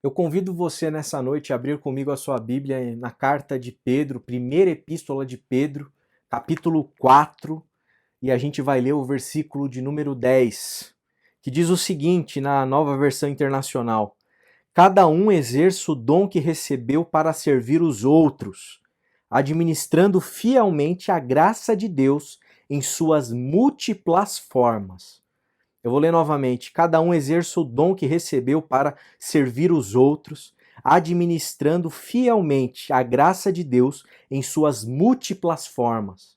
Eu convido você nessa noite a abrir comigo a sua Bíblia na carta de Pedro, primeira epístola de Pedro, capítulo 4, e a gente vai ler o versículo de número 10, que diz o seguinte na Nova Versão Internacional: Cada um exerça o dom que recebeu para servir os outros, administrando fielmente a graça de Deus em suas múltiplas formas. Eu vou ler novamente. Cada um exerça o dom que recebeu para servir os outros, administrando fielmente a graça de Deus em suas múltiplas formas.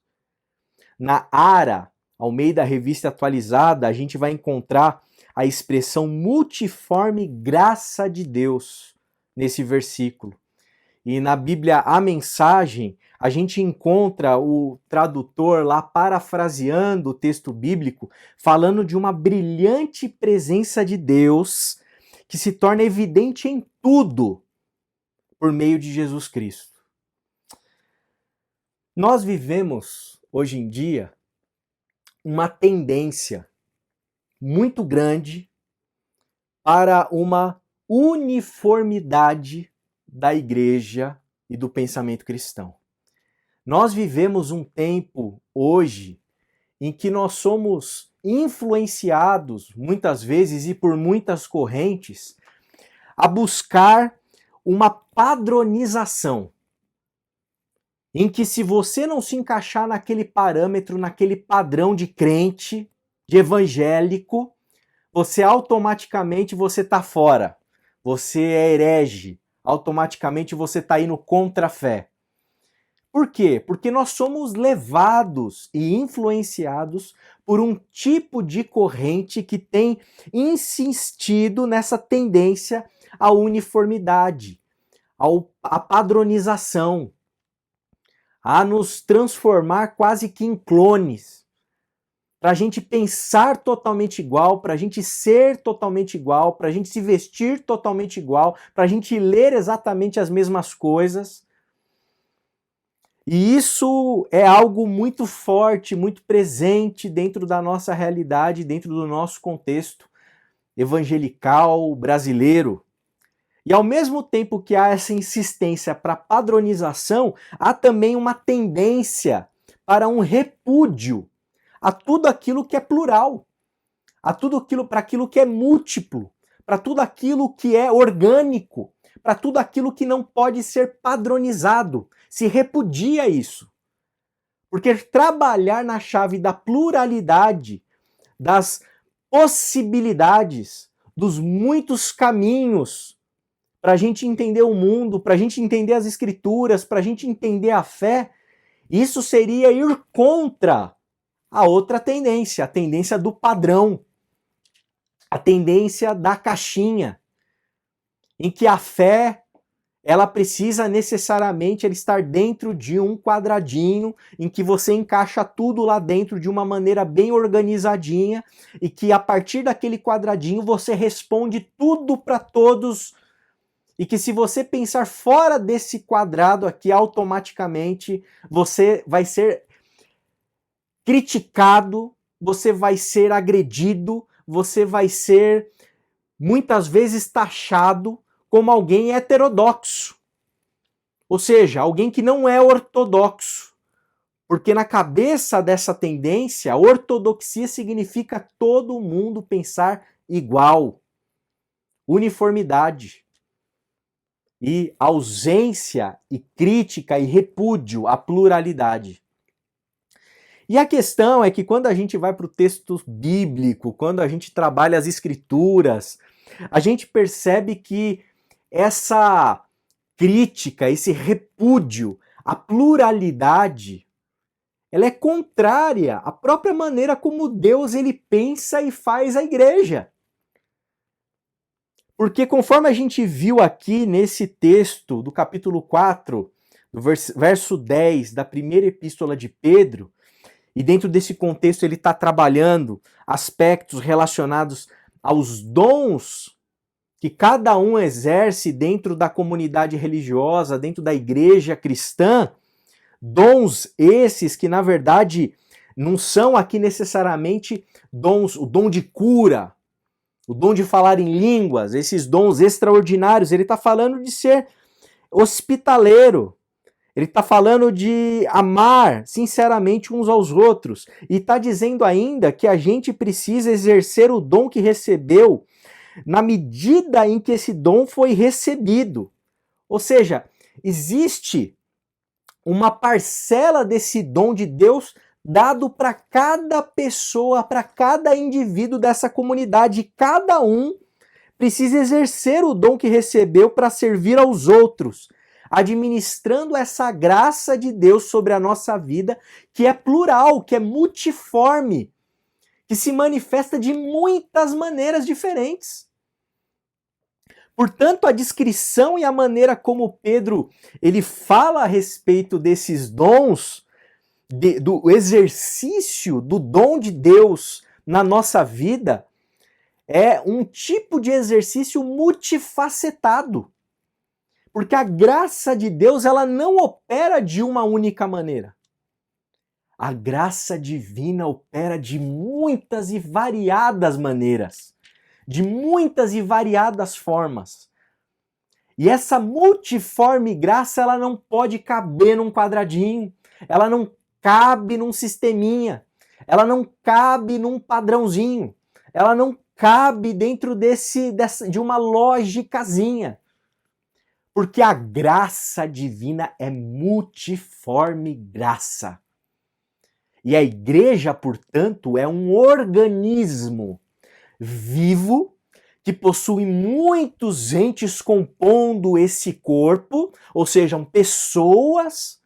Na ARA, Almeida Revista Atualizada, a gente vai encontrar a expressão multiforme graça de Deus nesse versículo. E na Bíblia, a Mensagem, a gente encontra o tradutor lá parafraseando o texto bíblico, falando de uma brilhante presença de Deus que se torna evidente em tudo por meio de Jesus Cristo. Nós vivemos, hoje em dia, uma tendência muito grande para uma uniformidade da igreja e do pensamento cristão. Nós vivemos um tempo hoje em que nós somos influenciados, muitas vezes e por muitas correntes, a buscar uma padronização, em que se você não se encaixar naquele parâmetro, naquele padrão de crente, de evangélico, você automaticamente está fora, você é herege, automaticamente você está indo contra a fé. Por quê? Porque nós somos levados e influenciados por um tipo de corrente que tem insistido nessa tendência à uniformidade, à padronização, a nos transformar quase que em clones, para a gente pensar totalmente igual, para a gente ser totalmente igual, para a gente se vestir totalmente igual, para a gente ler exatamente as mesmas coisas. E isso é algo muito forte, muito presente dentro da nossa realidade, dentro do nosso contexto evangelical brasileiro. E ao mesmo tempo que há essa insistência para padronização, há também uma tendência para um repúdio a tudo aquilo que é plural, para aquilo que é múltiplo, para tudo aquilo que é orgânico, para tudo aquilo que não pode ser padronizado. Se repudia isso. Porque trabalhar na chave da pluralidade, das possibilidades, dos muitos caminhos para a gente entender o mundo, para a gente entender as escrituras, para a gente entender a fé, isso seria ir contra a outra tendência, a tendência do padrão, a tendência da caixinha, em que a fé ela precisa necessariamente estar dentro de um quadradinho em que você encaixa tudo lá dentro de uma maneira bem organizadinha e que a partir daquele quadradinho você responde tudo para todos e que se você pensar fora desse quadrado aqui, automaticamente você vai ser criticado, você vai ser agredido, você vai ser muitas vezes taxado como alguém heterodoxo, ou seja, alguém que não é ortodoxo, porque na cabeça dessa tendência, ortodoxia significa todo mundo pensar igual, uniformidade, e ausência e crítica e repúdio à pluralidade. E a questão é que quando a gente vai para o texto bíblico, quando a gente trabalha as escrituras, a gente percebe que essa crítica, esse repúdio à pluralidade, ela é contrária à própria maneira como Deus ele pensa e faz a igreja. Porque conforme a gente viu aqui nesse texto do capítulo 4, do verso 10 da primeira epístola de Pedro, e dentro desse contexto ele está trabalhando aspectos relacionados aos dons que cada um exerce dentro da comunidade religiosa, dentro da igreja cristã, dons esses que na verdade não são aqui necessariamente dons, o dom de cura, o dom de falar em línguas, esses dons extraordinários. Ele está falando de ser hospitaleiro. Ele está falando de amar sinceramente uns aos outros. E está dizendo ainda que a gente precisa exercer o dom que recebeu na medida em que esse dom foi recebido. Ou seja, existe uma parcela desse dom de Deus dado para cada pessoa, para cada indivíduo dessa comunidade. Cada um precisa exercer o dom que recebeu para servir aos outros, administrando essa graça de Deus sobre a nossa vida, que é plural, que é multiforme, que se manifesta de muitas maneiras diferentes. Portanto, a descrição e a maneira como Pedro ele fala a respeito desses dons, do exercício do dom de Deus na nossa vida, é um tipo de exercício multifacetado. Porque a graça de Deus ela não opera de uma única maneira. A graça divina opera de muitas e variadas maneiras, de muitas e variadas formas. E essa multiforme graça ela não pode caber num quadradinho, ela não cabe num sisteminha, ela não cabe num padrãozinho, ela não cabe dentro de uma logicazinha. Porque a graça divina é multiforme graça. E a igreja, portanto, é um organismo vivo que possui muitos entes compondo esse corpo, ou sejam, pessoas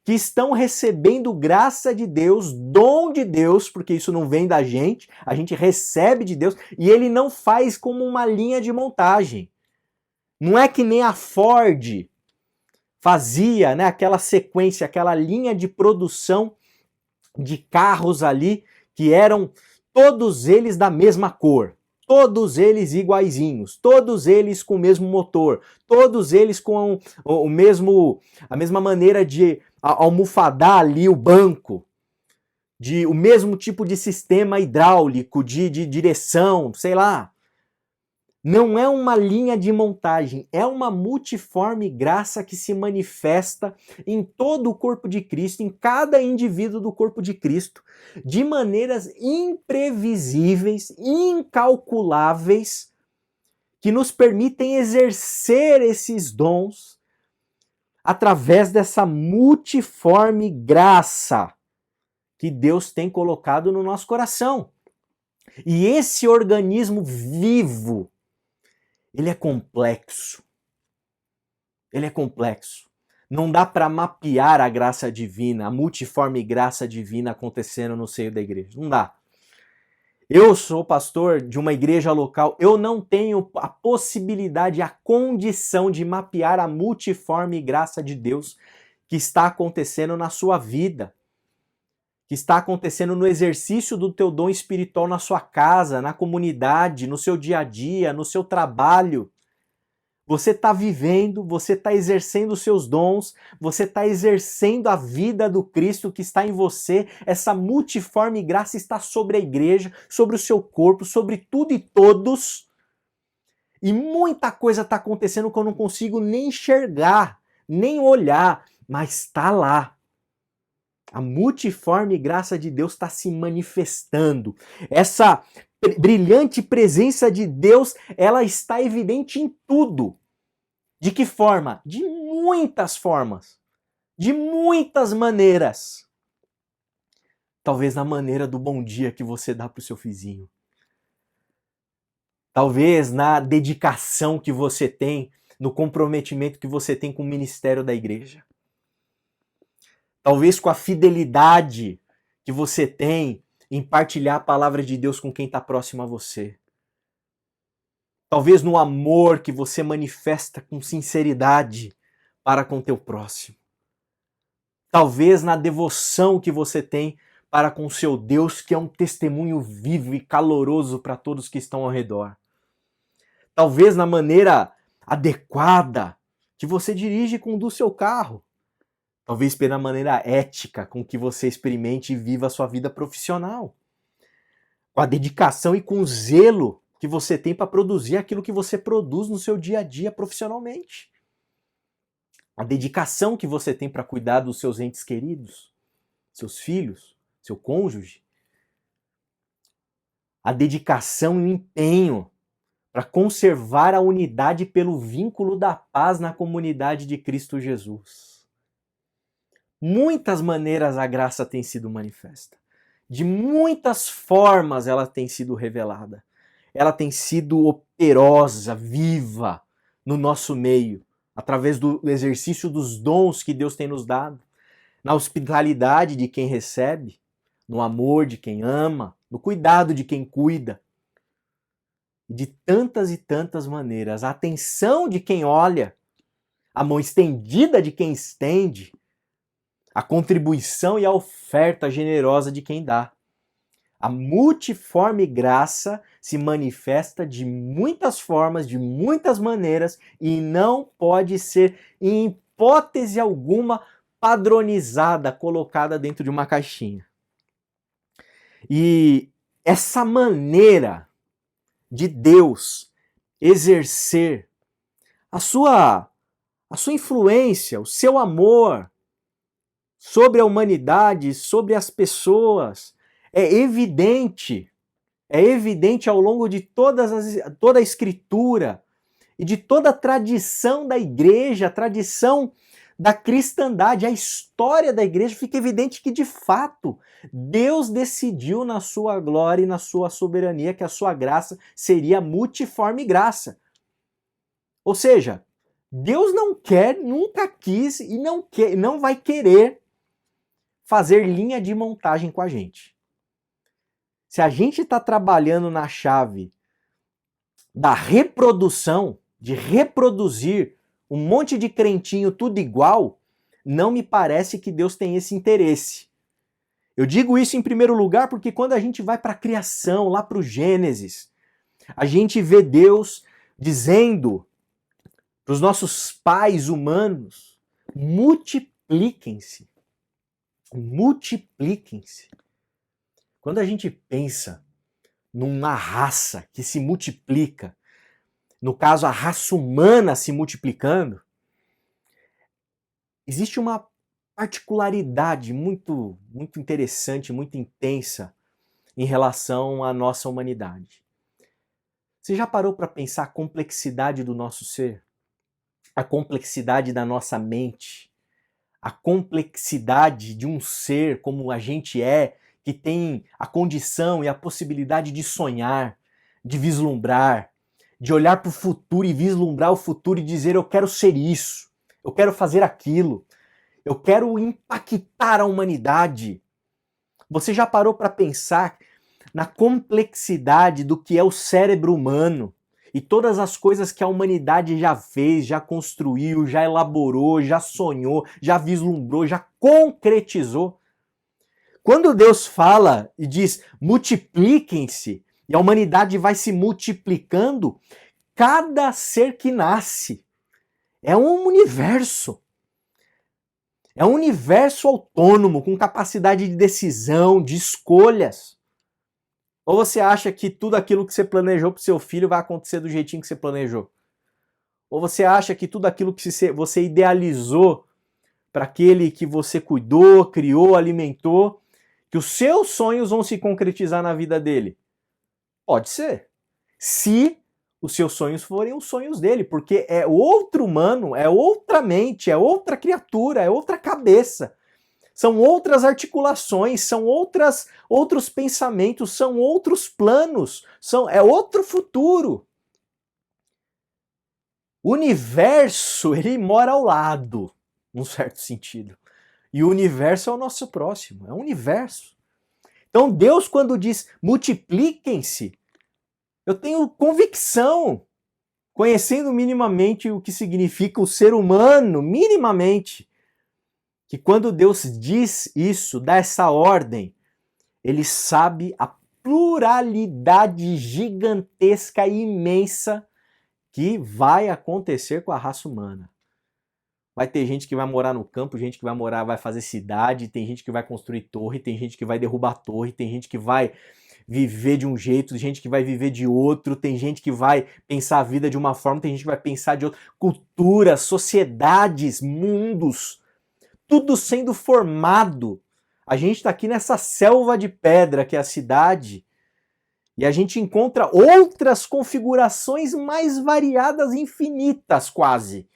que estão recebendo graça de Deus, dom de Deus, porque isso não vem da gente, a gente recebe de Deus, e ele não faz como uma linha de montagem. Não é que nem a Ford fazia, né, aquela sequência, aquela linha de produção de carros ali, que eram todos eles da mesma cor, todos eles iguaizinhos, todos eles com o mesmo motor, todos eles com a mesma maneira de almofadar ali o banco, o mesmo tipo de sistema hidráulico, de direção, sei lá. Não é uma linha de montagem, é uma multiforme graça que se manifesta em todo o corpo de Cristo, em cada indivíduo do corpo de Cristo, de maneiras imprevisíveis, incalculáveis, que nos permitem exercer esses dons através dessa multiforme graça que Deus tem colocado no nosso coração. E esse organismo vivo, ele é complexo. Ele é complexo. Não dá para mapear a graça divina, a multiforme graça divina acontecendo no seio da igreja. Não dá. Eu sou pastor de uma igreja local, eu não tenho a possibilidade, a condição de mapear a multiforme graça de Deus que está acontecendo na sua vida, que está acontecendo no exercício do teu dom espiritual na sua casa, na comunidade, no seu dia a dia, no seu trabalho. Você está vivendo, você está exercendo os seus dons, você está exercendo a vida do Cristo que está em você. Essa multiforme graça está sobre a igreja, sobre o seu corpo, sobre tudo e todos. E muita coisa está acontecendo que eu não consigo nem enxergar, nem olhar, mas está lá. A multiforme graça de Deus está se manifestando. Essa brilhante presença de Deus, ela está evidente em tudo. De que forma? De muitas formas. De muitas maneiras. Talvez na maneira do bom dia que você dá para o seu vizinho. Talvez na dedicação que você tem, no comprometimento que você tem com o ministério da igreja. Talvez com a fidelidade que você tem em partilhar a palavra de Deus com quem está próximo a você. Talvez no amor que você manifesta com sinceridade para com teu próximo. Talvez na devoção que você tem para com seu Deus, que é um testemunho vivo e caloroso para todos que estão ao redor. Talvez na maneira adequada que você dirige e conduz seu carro. Talvez pela maneira ética com que você experimente e viva a sua vida profissional. Com a dedicação e com o zelo que você tem para produzir aquilo que você produz no seu dia a dia profissionalmente. A dedicação que você tem para cuidar dos seus entes queridos, seus filhos, seu cônjuge. A dedicação e o empenho para conservar a unidade pelo vínculo da paz na comunidade de Cristo Jesus. Muitas maneiras a graça tem sido manifesta. De muitas formas ela tem sido revelada. Ela tem sido operosa, viva no nosso meio, através do exercício dos dons que Deus tem nos dado, na hospitalidade de quem recebe, no amor de quem ama, no cuidado de quem cuida. De tantas e tantas maneiras, a atenção de quem olha, a mão estendida de quem estende, a contribuição e a oferta generosa de quem dá. A multiforme graça se manifesta de muitas formas, de muitas maneiras e não pode ser, em hipótese alguma, padronizada, colocada dentro de uma caixinha. E essa maneira de Deus exercer a sua influência, o seu amor sobre a humanidade, sobre as pessoas, é evidente ao longo de toda a Escritura e de toda a tradição da igreja, a tradição da cristandade, a história da igreja, fica evidente que, de fato, Deus decidiu na sua glória e na sua soberania que a sua graça seria multiforme graça. Ou seja, Deus não quer, nunca quis e não vai querer fazer linha de montagem com a gente. Se a gente está trabalhando na chave da reprodução, de reproduzir um monte de crentinho tudo igual, não me parece que Deus tem esse interesse. Eu digo isso em primeiro lugar porque quando a gente vai para a criação, lá para o Gênesis, a gente vê Deus dizendo para os nossos pais humanos, multipliquem-se. Multipliquem-se. Quando a gente pensa numa raça que se multiplica, no caso a raça humana se multiplicando, existe uma particularidade muito interessante, muito intensa em relação à nossa humanidade. Você já parou para pensar a complexidade do nosso ser? A complexidade da nossa mente? A complexidade de um ser como a gente é, que tem a condição e a possibilidade de sonhar, de vislumbrar, de olhar para o futuro e vislumbrar o futuro e dizer: eu quero ser isso, eu quero fazer aquilo, eu quero impactar a humanidade. Você já parou para pensar na complexidade do que é o cérebro humano e todas as coisas que a humanidade já fez, já construiu, já elaborou, já sonhou, já vislumbrou, já concretizou? Quando Deus fala e diz multipliquem-se, e a humanidade vai se multiplicando, cada ser que nasce é um universo. É um universo autônomo, com capacidade de decisão, de escolhas. Ou você acha que tudo aquilo que você planejou para o seu filho vai acontecer do jeitinho que você planejou? Ou você acha que tudo aquilo que você idealizou para aquele que você cuidou, criou, alimentou, que os seus sonhos vão se concretizar na vida dele? Pode ser. Se os seus sonhos forem os sonhos dele, porque é outro humano, é outra mente, é outra criatura, é outra cabeça. São outras articulações, são outros pensamentos, são outros planos, é outro futuro. O universo, ele mora ao lado, num certo sentido. E o universo é o nosso próximo, é o universo. Então Deus, quando diz multipliquem-se, eu tenho convicção, conhecendo minimamente o que significa o ser humano, minimamente, que quando Deus diz isso, dá essa ordem, ele sabe a pluralidade gigantesca e imensa que vai acontecer com a raça humana. Vai ter gente que vai morar no campo, gente que vai fazer cidade, tem gente que vai construir torre, tem gente que vai derrubar torre, tem gente que vai viver de um jeito, gente que vai viver de outro, tem gente que vai pensar a vida de uma forma, tem gente que vai pensar de outra. Culturas, sociedades, mundos, tudo sendo formado. A gente está aqui nessa selva de pedra que é a cidade, e a gente encontra outras configurações mais variadas, infinitas quase,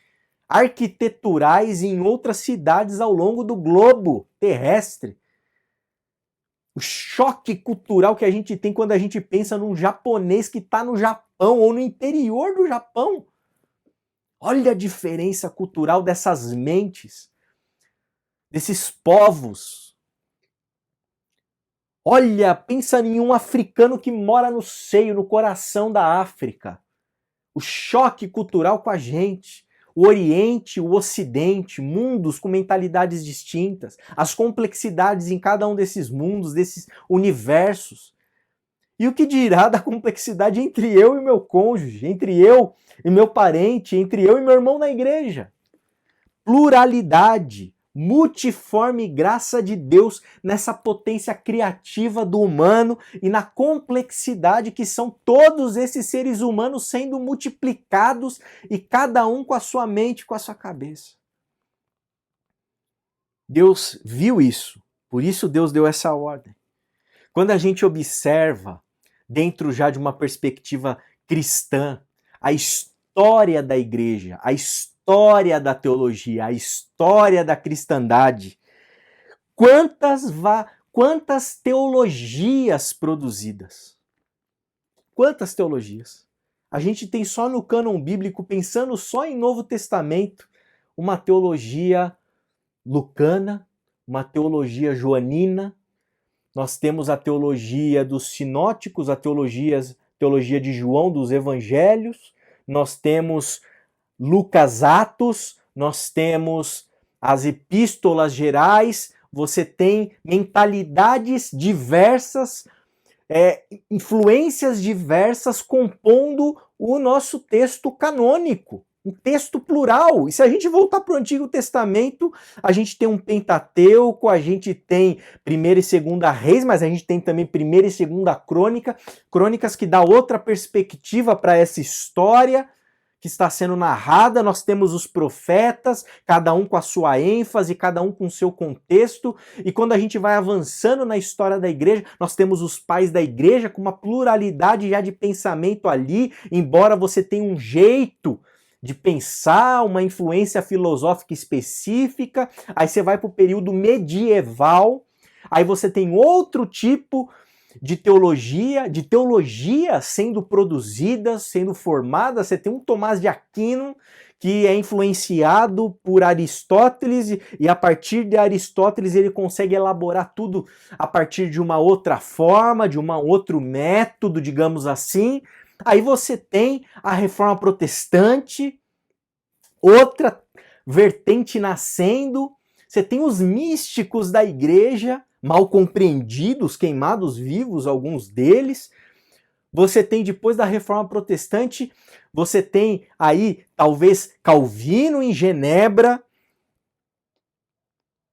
arquiteturais em outras cidades ao longo do globo terrestre. O choque cultural que a gente tem quando a gente pensa num japonês que está no Japão ou no interior do Japão. Olha a diferença cultural dessas mentes, desses povos. Olha, pensa em um africano que mora no seio, no coração da África. O choque cultural com a gente. O Oriente, o Ocidente, mundos com mentalidades distintas. As complexidades em cada um desses mundos, desses universos. E o que dirá da complexidade entre eu e meu cônjuge, entre eu e meu parente, entre eu e meu irmão na igreja? Pluralidade, multiforme graça de Deus nessa potência criativa do humano e na complexidade que são todos esses seres humanos sendo multiplicados e cada um com a sua mente, com a sua cabeça. Deus viu isso, por isso Deus deu essa ordem. Quando a gente observa, dentro já de uma perspectiva cristã, a história da igreja, a história da teologia, a história da cristandade, quantas teologias produzidas? Quantas teologias? A gente tem só no cânon bíblico, pensando só em Novo Testamento, uma teologia lucana, uma teologia joanina. Nós temos a teologia dos sinóticos, a teologia de João, dos evangelhos. Nós temos Lucas, Atos, nós temos as epístolas gerais, você tem mentalidades diversas, influências diversas compondo o nosso texto canônico, um texto plural. E se a gente voltar para o Antigo Testamento, a gente tem um Pentateuco, a gente tem 1ª e 2ª Reis, mas a gente tem também 1ª e 2ª Crônicas que dá outra perspectiva para essa história que está sendo narrada. Nós temos os profetas, cada um com a sua ênfase, cada um com o seu contexto, e quando a gente vai avançando na história da igreja, nós temos os pais da igreja com uma pluralidade já de pensamento ali, embora você tenha um jeito de pensar, uma influência filosófica específica. Aí você vai para o período medieval, aí você tem outro tipo de teologia sendo produzidas, sendo formadas. Você tem um Tomás de Aquino que é influenciado por Aristóteles e a partir de Aristóteles ele consegue elaborar tudo a partir de uma outra forma, de um outro método, digamos assim. Aí você tem a Reforma Protestante, outra vertente nascendo. Você tem os místicos da igreja, mal compreendidos, queimados vivos, alguns deles. Você tem, depois da Reforma Protestante, você tem aí, talvez, Calvino em Genebra.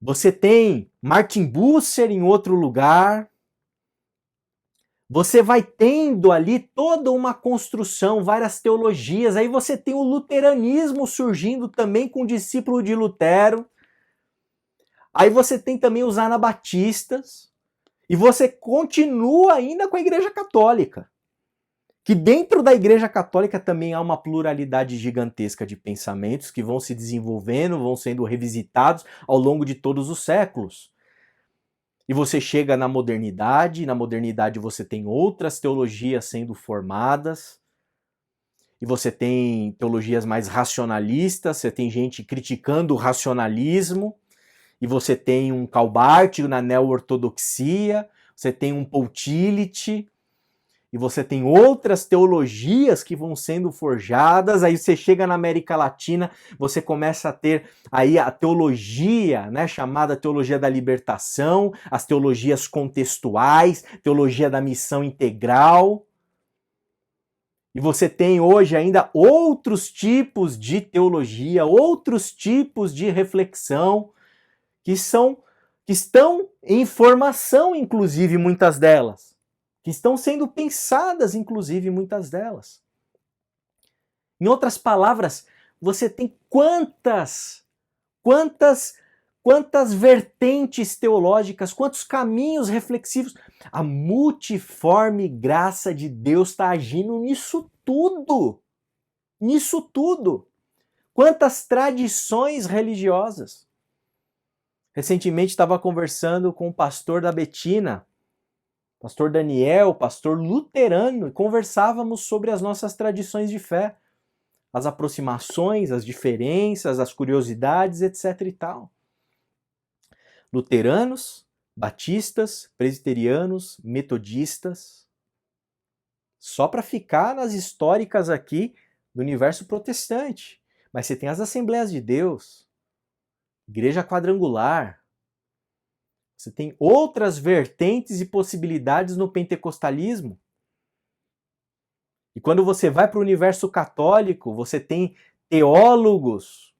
Você tem Martin Bucer em outro lugar. Você vai tendo ali toda uma construção, várias teologias. Aí você tem o luteranismo surgindo também com o discípulo de Lutero. Aí você tem também os anabatistas. E você continua ainda com a Igreja Católica. Que dentro da Igreja Católica também há uma pluralidade gigantesca de pensamentos que vão se desenvolvendo, vão sendo revisitados ao longo de todos os séculos. E você chega na modernidade você tem outras teologias sendo formadas, e você tem teologias mais racionalistas, você tem gente criticando o racionalismo, e você tem um Calbart na neo-ortodoxia, você tem um Paul Tillich, e você tem outras teologias que vão sendo forjadas. Aí você chega na América Latina, você começa a ter aí a teologia, né, chamada teologia da libertação, as teologias contextuais, teologia da missão integral. E você tem hoje ainda outros tipos de teologia, outros tipos de reflexão que estão em formação, inclusive muitas delas. que estão sendo pensadas, inclusive, muitas delas. Em outras palavras, você tem quantas vertentes teológicas, quantos caminhos reflexivos. A multiforme graça de Deus está agindo nisso tudo. Nisso tudo. Quantas tradições religiosas. Recentemente estava conversando com o pastor da Betina, pastor Daniel, pastor luterano, e conversávamos sobre as nossas tradições de fé, as aproximações, as diferenças, as curiosidades, etc. e tal. Luteranos, batistas, presbiterianos, metodistas. Só para ficar nas históricas aqui do universo protestante. Mas você tem as Assembleias de Deus, Igreja Quadrangular. Você tem outras vertentes e possibilidades no pentecostalismo. E quando você vai para o universo católico, você tem teólogos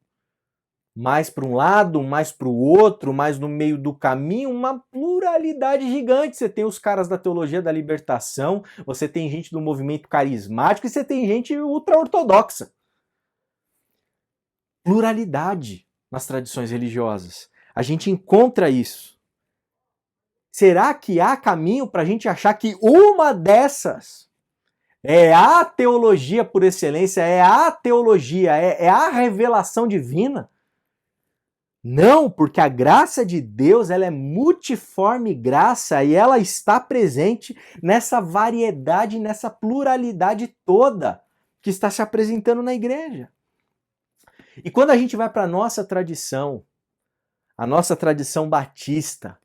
mais para um lado, mais para o outro, mais no meio do caminho, uma pluralidade gigante. Você tem os caras da teologia da libertação, você tem gente do movimento carismático e você tem gente ultra-ortodoxa. Pluralidade nas tradições religiosas. A gente encontra isso. Será que há caminho para a gente achar que uma dessas é a teologia por excelência, é a teologia, é a revelação divina? Não, porque a graça de Deus, ela é multiforme graça e ela está presente nessa variedade, nessa pluralidade toda que está se apresentando na igreja. E quando a gente vai para a nossa tradição batista,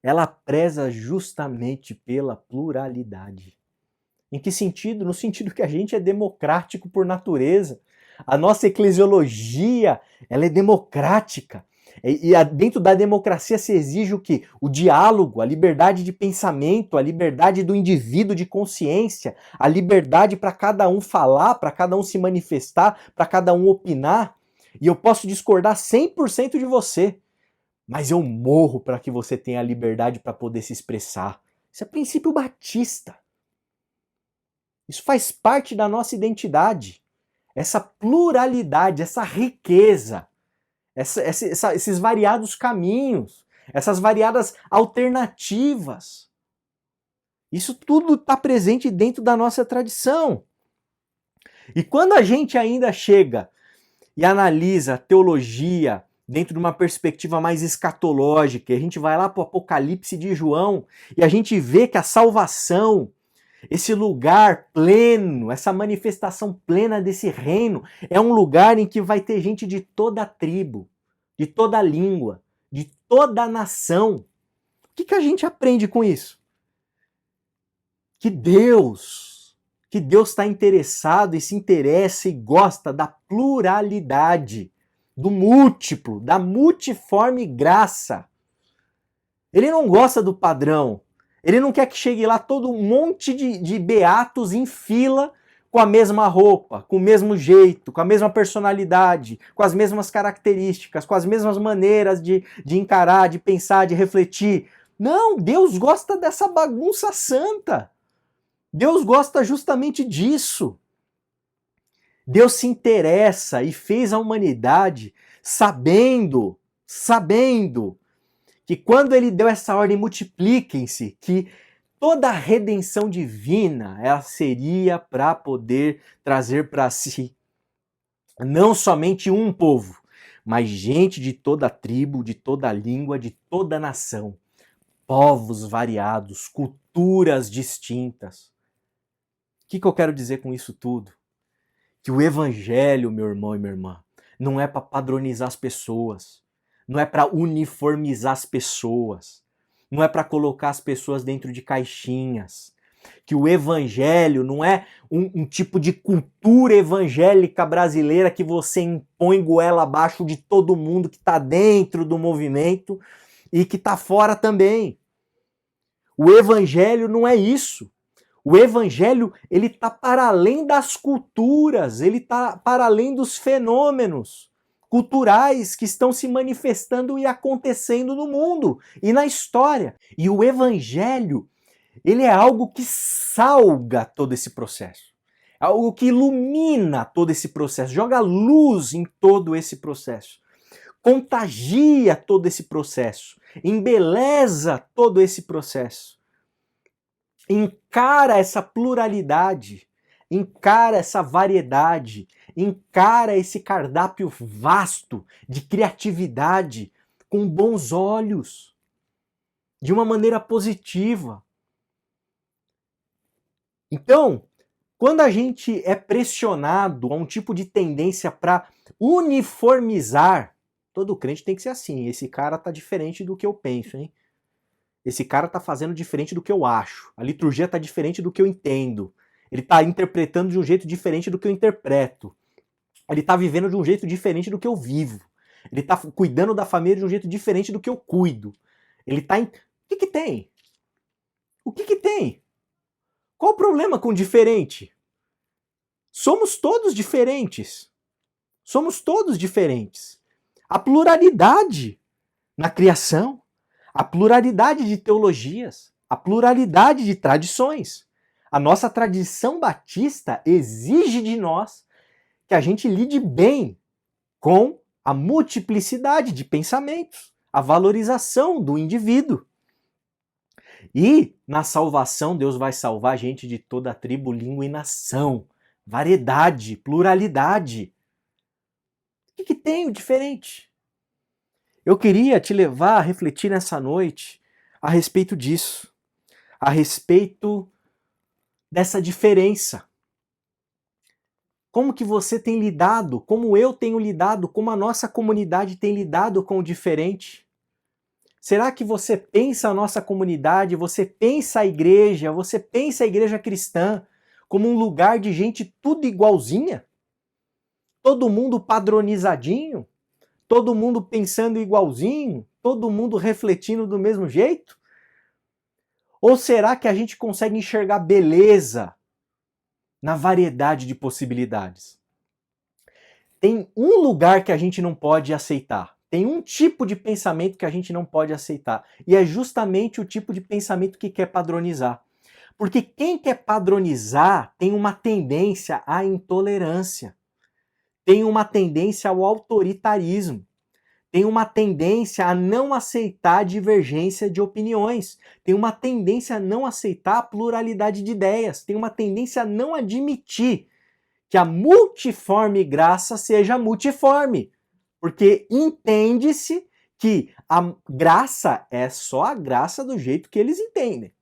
ela preza justamente pela pluralidade. Em que sentido? No sentido que a gente é democrático por natureza. A nossa eclesiologia, ela é democrática. E dentro da democracia se exige o quê? O diálogo, a liberdade de pensamento, a liberdade do indivíduo de consciência, a liberdade para cada um falar, para cada um se manifestar, para cada um opinar. E eu posso discordar 100% de você, mas eu morro para que você tenha a liberdade para poder se expressar. Isso é princípio batista. Isso faz parte da nossa identidade. Essa pluralidade, essa riqueza, esses variados caminhos, essas variadas alternativas. Isso tudo está presente dentro da nossa tradição. E quando a gente ainda chega e analisa a teologia dentro de uma perspectiva mais escatológica, a gente vai lá para o Apocalipse de João e a gente vê que a salvação, esse lugar pleno, essa manifestação plena desse reino, é um lugar em que vai ter gente de toda a tribo, de toda a língua, de toda a nação. O que a gente aprende com isso? Que Deus está interessado e se interessa e gosta da pluralidade, do múltiplo, da multiforme graça. Ele não gosta do padrão. Ele não quer que chegue lá todo um monte de beatos em fila com a mesma roupa, com o mesmo jeito, com a mesma personalidade, com as mesmas características, com as mesmas maneiras de encarar, de pensar, de refletir. Não, Deus gosta dessa bagunça santa. Deus gosta justamente disso. Deus se interessa e fez a humanidade sabendo que quando ele deu essa ordem, multipliquem-se, que toda a redenção divina ela seria para poder trazer para si não somente um povo, mas gente de toda tribo, de toda língua, de toda nação, povos variados, culturas distintas. O que eu quero dizer com isso tudo? Que o evangelho, meu irmão e minha irmã, não é para padronizar as pessoas, não é para uniformizar as pessoas, não é para colocar as pessoas dentro de caixinhas. Que o evangelho não é um tipo de cultura evangélica brasileira que você impõe goela abaixo de todo mundo que está dentro do movimento e que está fora também. O evangelho não é isso. O evangelho, ele está para além das culturas, ele está para além dos fenômenos culturais que estão se manifestando e acontecendo no mundo e na história. E o evangelho, Ele é algo que salga todo esse processo. É algo que ilumina todo esse processo, joga luz em todo esse processo, contagia todo esse processo, embeleza todo esse processo, encara essa pluralidade, encara essa variedade, encara esse cardápio vasto de criatividade com bons olhos, de uma maneira positiva. Então, quando a gente é pressionado a um tipo de tendência para uniformizar, todo crente tem que ser assim, esse cara tá diferente do que eu penso, hein? Esse cara tá fazendo diferente do que eu acho. A liturgia tá diferente do que eu entendo. Ele tá interpretando de um jeito diferente do que eu interpreto. Ele tá vivendo de um jeito diferente do que eu vivo. Ele tá cuidando da família de um jeito diferente do que eu cuido. Ele tá em... O que que tem? O que que tem? Qual o problema com diferente? Somos todos diferentes. Somos todos diferentes. A pluralidade na criação, a pluralidade de teologias, a pluralidade de tradições. A nossa tradição batista exige de nós que a gente lide bem com a multiplicidade de pensamentos, a valorização do indivíduo. E na salvação, Deus vai salvar a gente de toda a tribo, língua e nação. Variedade, pluralidade. O que tem o diferente? Eu queria te levar a refletir nessa noite a respeito disso, a respeito dessa diferença. Como que você tem lidado, como eu tenho lidado, como a nossa comunidade tem lidado com o diferente? Será que você pensa a nossa comunidade, você pensa a igreja cristã, como um lugar de gente tudo igualzinha? Todo mundo padronizadinho? Todo mundo pensando igualzinho? Todo mundo refletindo do mesmo jeito? Ou será que a gente consegue enxergar beleza na variedade de possibilidades? Tem um lugar que a gente não pode aceitar. Tem um tipo de pensamento que a gente não pode aceitar. E é justamente o tipo de pensamento que quer padronizar. Porque quem quer padronizar tem uma tendência à intolerância. Tem uma tendência ao autoritarismo. Tem uma tendência a não aceitar a divergência de opiniões. Tem uma tendência a não aceitar a pluralidade de ideias. Tem uma tendência a não admitir que a multiforme graça seja multiforme. Porque entende-se que a graça é só a graça do jeito que eles entendem.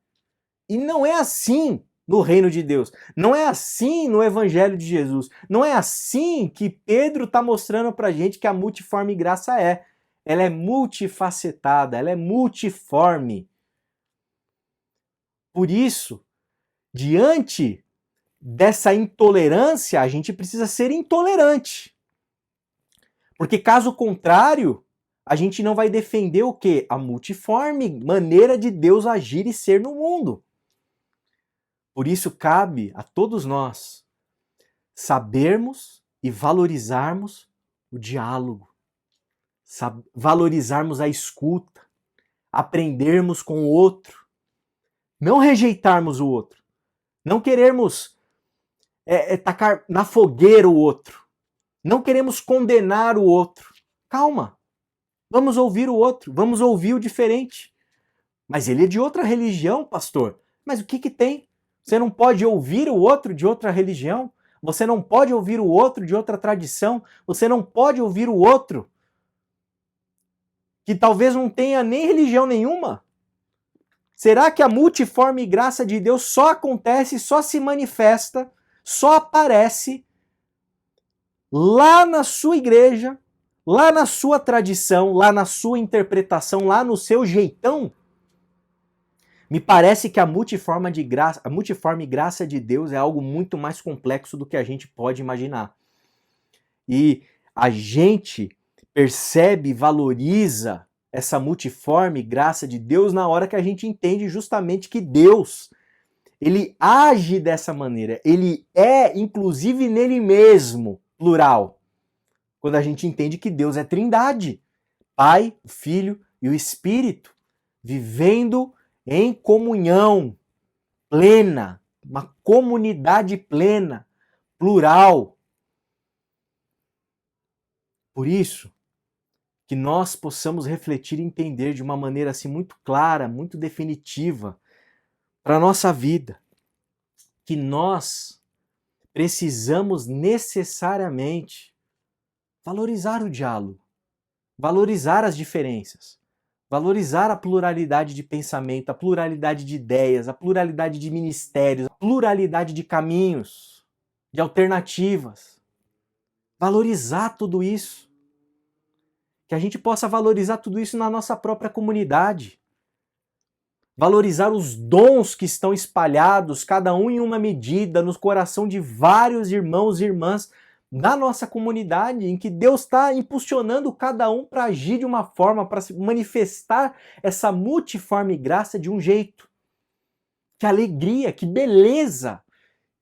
E não é assim no reino de Deus. Não é assim no evangelho de Jesus. Não é assim que Pedro está mostrando pra gente que a multiforme graça é. Ela é multifacetada, ela é multiforme. Por isso, diante dessa intolerância, a gente precisa ser intolerante. Porque caso contrário, a gente não vai defender o quê? A multiforme maneira de Deus agir e ser no mundo. Por isso cabe a todos nós sabermos e valorizarmos o diálogo, valorizarmos a escuta, aprendermos com o outro, não rejeitarmos o outro, não querermos tacar na fogueira o outro, não queremos condenar o outro. Calma, vamos ouvir o outro, vamos ouvir o diferente. Mas ele é de outra religião, pastor. Mas o que que tem? Você não pode ouvir o outro de outra religião? Você não pode ouvir o outro de outra tradição? Você não pode ouvir o outro que talvez não tenha nem religião nenhuma? Será que a multiforme graça de Deus só acontece, só se manifesta, só aparece lá na sua igreja, lá na sua tradição, lá na sua interpretação, lá no seu jeitão? Me parece que a multiforme graça de Deus é algo muito mais complexo do que a gente pode imaginar. E a gente percebe e valoriza essa multiforme graça de Deus na hora que a gente entende justamente que Deus, ele age dessa maneira. Ele é, inclusive, nele mesmo, plural. Quando a gente entende que Deus é trindade. Pai, o Filho e o Espírito, vivendo em comunhão, plena, uma comunidade plena, plural. Por isso, que nós possamos refletir e entender de uma maneira assim muito clara, muito definitiva para a nossa vida, que nós precisamos necessariamente valorizar o diálogo, valorizar as diferenças, valorizar a pluralidade de pensamento, a pluralidade de ideias, a pluralidade de ministérios, a pluralidade de caminhos, de alternativas. Valorizar tudo isso. Que a gente possa valorizar tudo isso na nossa própria comunidade. Valorizar os dons que estão espalhados, cada um em uma medida, no coração de vários irmãos e irmãs da nossa comunidade, em que Deus está impulsionando cada um para agir de uma forma, para manifestar essa multiforme graça de um jeito. Que alegria, que beleza!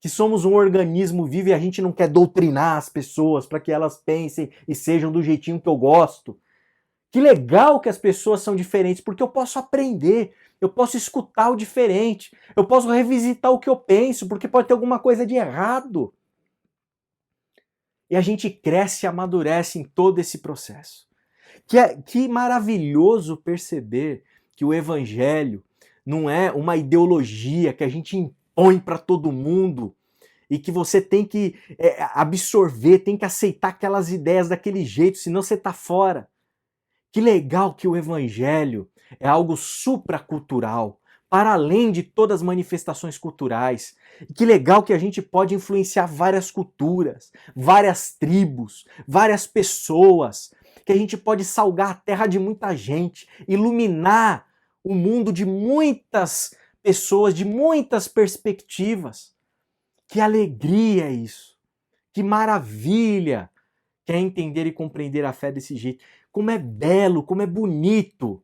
Que somos um organismo vivo e a gente não quer doutrinar as pessoas para que elas pensem e sejam do jeitinho que eu gosto. Que legal que as pessoas são diferentes, porque eu posso aprender, eu posso escutar o diferente, eu posso revisitar o que eu penso, porque pode ter alguma coisa de errado. E a gente cresce e amadurece em todo esse processo. Que maravilhoso perceber que o evangelho não é uma ideologia que a gente impõe para todo mundo e que você tem que absorver, tem que aceitar aquelas ideias daquele jeito, senão você está fora. Que legal que o evangelho é algo supracultural, para além de todas as manifestações culturais. Que legal que a gente pode influenciar várias culturas, várias tribos, várias pessoas, que a gente pode salgar a terra de muita gente, iluminar o mundo de muitas pessoas, de muitas perspectivas. Que alegria é isso! Que maravilha que é entender e compreender a fé desse jeito. Como é belo, como é bonito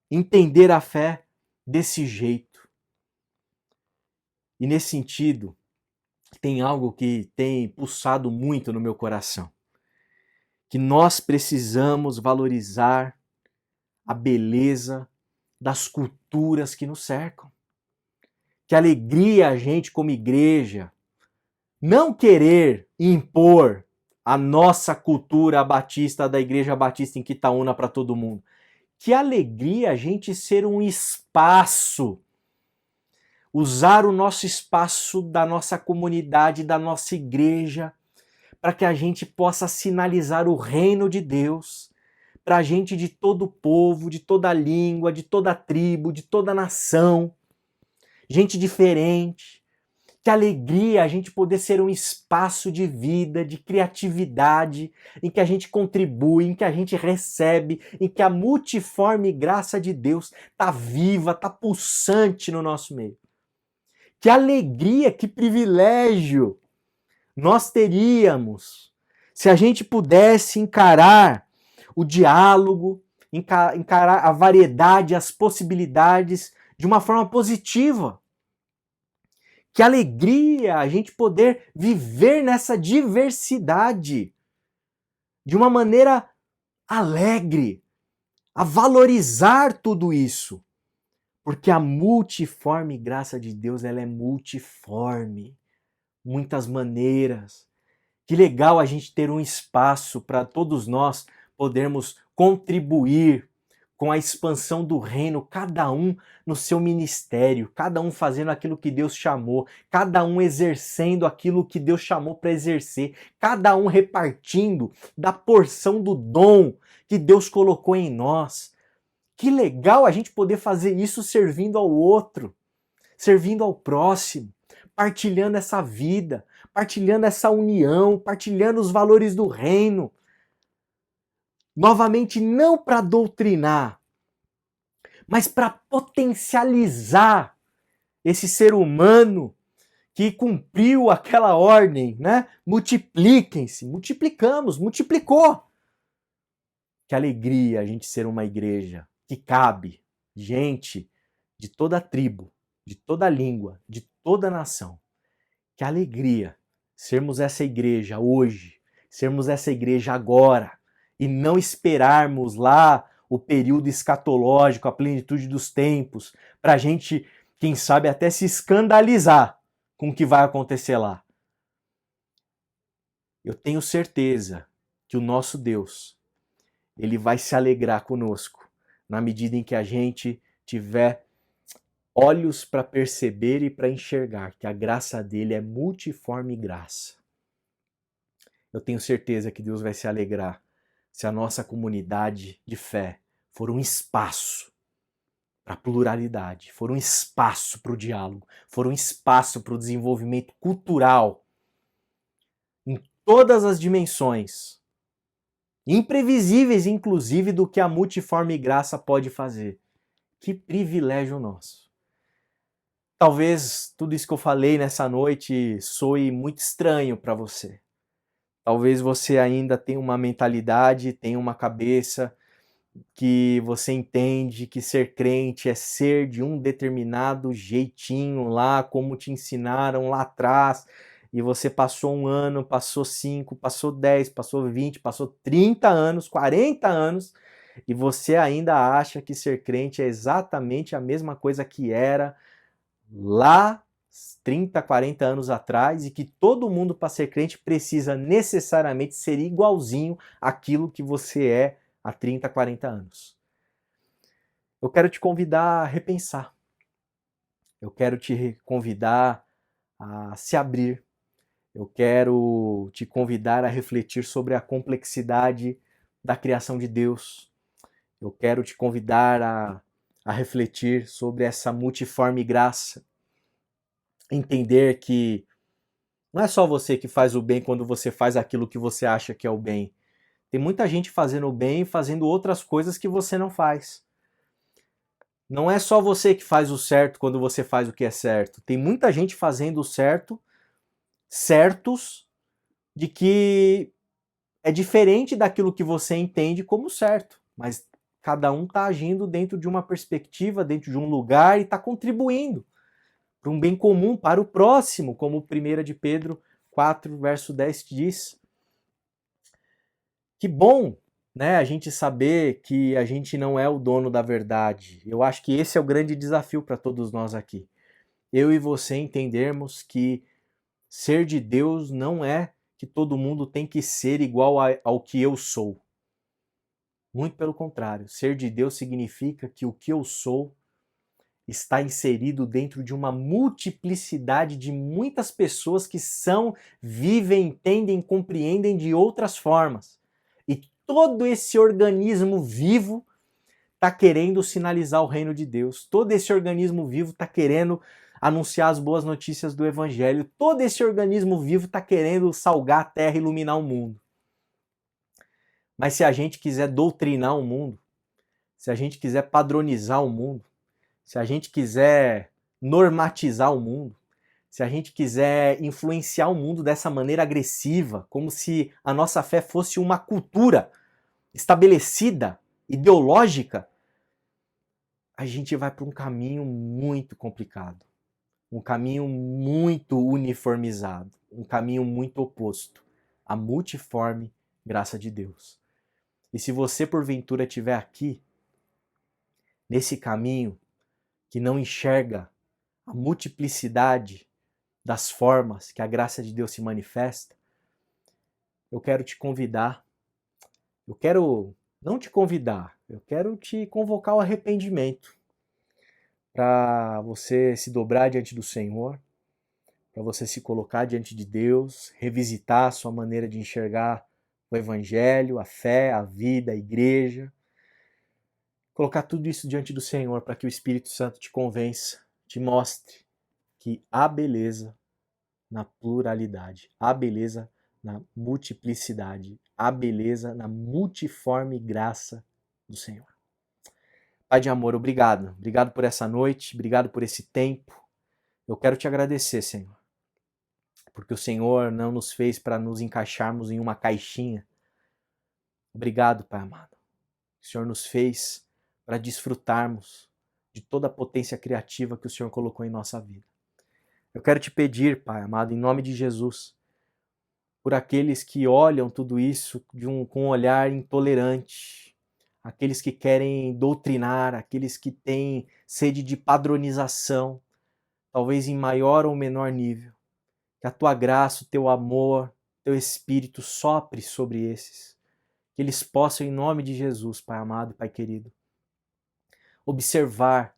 entender a fé desse jeito. E nesse sentido, tem algo que tem pulsado muito no meu coração. Que nós precisamos valorizar a beleza das culturas que nos cercam. Que alegria a gente como igreja não querer impor a nossa cultura batista da Igreja Batista em Quitaúna para todo mundo. Que alegria a gente ser um espaço, usar o nosso espaço da nossa comunidade, da nossa igreja, para que a gente possa sinalizar o reino de Deus para a gente de todo povo, de toda língua, de toda tribo, de toda nação, gente diferente. Que alegria a gente poder ser um espaço de vida, de criatividade, em que a gente contribui, em que a gente recebe, em que a multiforme graça de Deus está viva, está pulsante no nosso meio. Que alegria, que privilégio nós teríamos se a gente pudesse encarar o diálogo, encarar a variedade, as possibilidades de uma forma positiva. Que alegria a gente poder viver nessa diversidade de uma maneira alegre, a valorizar tudo isso. Porque a multiforme graça de Deus, ela é multiforme, muitas maneiras. Que legal a gente ter um espaço para todos nós podermos contribuir com a expansão do reino, cada um no seu ministério, cada um fazendo aquilo que Deus chamou, cada um exercendo aquilo que Deus chamou para exercer, cada um repartindo da porção do dom que Deus colocou em nós. Que legal a gente poder fazer isso servindo ao outro, servindo ao próximo, partilhando essa vida, partilhando essa união, partilhando os valores do reino. Novamente, não para doutrinar, mas para potencializar esse ser humano que cumpriu aquela ordem, né? Multipliquem-se, multiplicamos, multiplicou. Que alegria a gente ser uma igreja que cabe gente de toda tribo, de toda língua, de toda nação. Que alegria sermos essa igreja hoje, sermos essa igreja agora, e não esperarmos lá o período escatológico, a plenitude dos tempos, para a gente quem sabe até se escandalizar com o que vai acontecer lá. Eu tenho certeza que o nosso Deus, ele vai se alegrar conosco na medida em que a gente tiver olhos para perceber e para enxergar que a graça dele é multiforme graça. Eu tenho certeza que Deus vai se alegrar se a nossa comunidade de fé for um espaço para a pluralidade, for um espaço para o diálogo, for um espaço para o desenvolvimento cultural em todas as dimensões, imprevisíveis inclusive do que a multiforme graça pode fazer. Que privilégio nosso! Talvez tudo isso que eu falei nessa noite soe muito estranho para você. Talvez você ainda tenha uma mentalidade, tenha uma cabeça que você entende que ser crente é ser de um determinado jeitinho lá, como te ensinaram lá atrás, e você passou 1 ano, passou 5, passou 10, passou 20, passou 30 anos, 40 anos, e você ainda acha que ser crente é exatamente a mesma coisa que era lá 30, 40 anos atrás, e que todo mundo para ser crente precisa necessariamente ser igualzinho àquilo que você é há 30, 40 anos. Eu quero te convidar a repensar. Eu quero te convidar a se abrir. Eu quero te convidar a refletir sobre a complexidade da criação de Deus. Eu quero te convidar a refletir sobre essa multiforme graça. Entender que não é só você que faz o bem quando você faz aquilo que você acha que é o bem. Tem muita gente fazendo o bem e fazendo outras coisas que você não faz. Não é só você que faz o certo quando você faz o que é certo. Tem muita gente fazendo o certo, certos, de que é diferente daquilo que você entende como certo. Mas cada um está agindo dentro de uma perspectiva, dentro de um lugar e está contribuindo para um bem comum, para o próximo, como 1 de Pedro 4, verso 10 diz. Que bom, né, a gente saber que a gente não é o dono da verdade. Eu acho que esse é o grande desafio para todos nós aqui. Eu e você entendermos que ser de Deus não é que todo mundo tem que ser igual ao que eu sou. Muito pelo contrário, ser de Deus significa que o que eu sou está inserido dentro de uma multiplicidade de muitas pessoas que são, vivem, entendem, compreendem de outras formas. E todo esse organismo vivo está querendo sinalizar o reino de Deus. Todo esse organismo vivo está querendo anunciar as boas notícias do Evangelho. Todo esse organismo vivo está querendo salgar a terra e iluminar o mundo. Mas se a gente quiser doutrinar o mundo, se a gente quiser padronizar o mundo, se a gente quiser normatizar o mundo, se a gente quiser influenciar o mundo dessa maneira agressiva, como se a nossa fé fosse uma cultura estabelecida, ideológica, a gente vai para um caminho muito complicado, um caminho muito uniformizado, um caminho muito oposto à multiforme graça de Deus. E se você porventura estiver aqui, nesse caminho, que não enxerga a multiplicidade das formas que a graça de Deus se manifesta, eu quero te convidar, eu quero não te convidar, eu quero te convocar ao arrependimento, para você se dobrar diante do Senhor, para você se colocar diante de Deus, revisitar a sua maneira de enxergar o Evangelho, a fé, a vida, a igreja, colocar tudo isso diante do Senhor para que o Espírito Santo te convença, te mostre que há beleza na pluralidade, há beleza na multiplicidade, há beleza na multiforme graça do Senhor. Pai de amor, obrigado. Obrigado por essa noite, obrigado por esse tempo. Eu quero te agradecer, Senhor, porque o Senhor não nos fez para nos encaixarmos em uma caixinha. Obrigado, Pai amado. O Senhor nos fez para desfrutarmos de toda a potência criativa que o Senhor colocou em nossa vida. Eu quero te pedir, Pai amado, em nome de Jesus, por aqueles que olham tudo isso com um olhar intolerante, aqueles que querem doutrinar, aqueles que têm sede de padronização, talvez em maior ou menor nível. Que a tua graça, o teu amor, teu Espírito sopre sobre esses. Que eles possam, em nome de Jesus, Pai amado, Pai querido, observar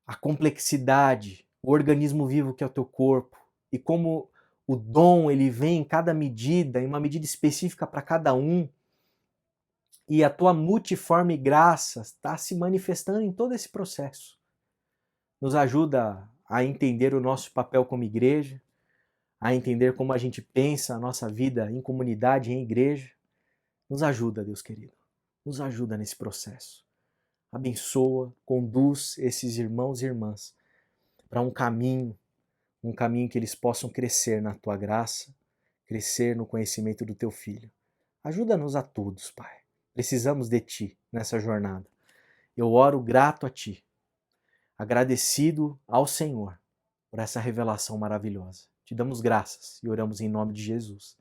a complexidade, o organismo vivo que é o teu corpo e como o dom ele vem em cada medida, em uma medida específica para cada um, e a tua multiforme graça está se manifestando em todo esse processo. Nos ajuda a entender o nosso papel como igreja, a entender como a gente pensa a nossa vida em comunidade, em igreja. Nos ajuda, Deus querido. Nos ajuda nesse processo. Abençoa, conduz esses irmãos e irmãs para um caminho que eles possam crescer na tua graça, crescer no conhecimento do teu Filho. Ajuda-nos a todos, Pai. Precisamos de Ti nessa jornada. Eu oro grato a Ti, agradecido ao Senhor por essa revelação maravilhosa. Te damos graças e oramos em nome de Jesus.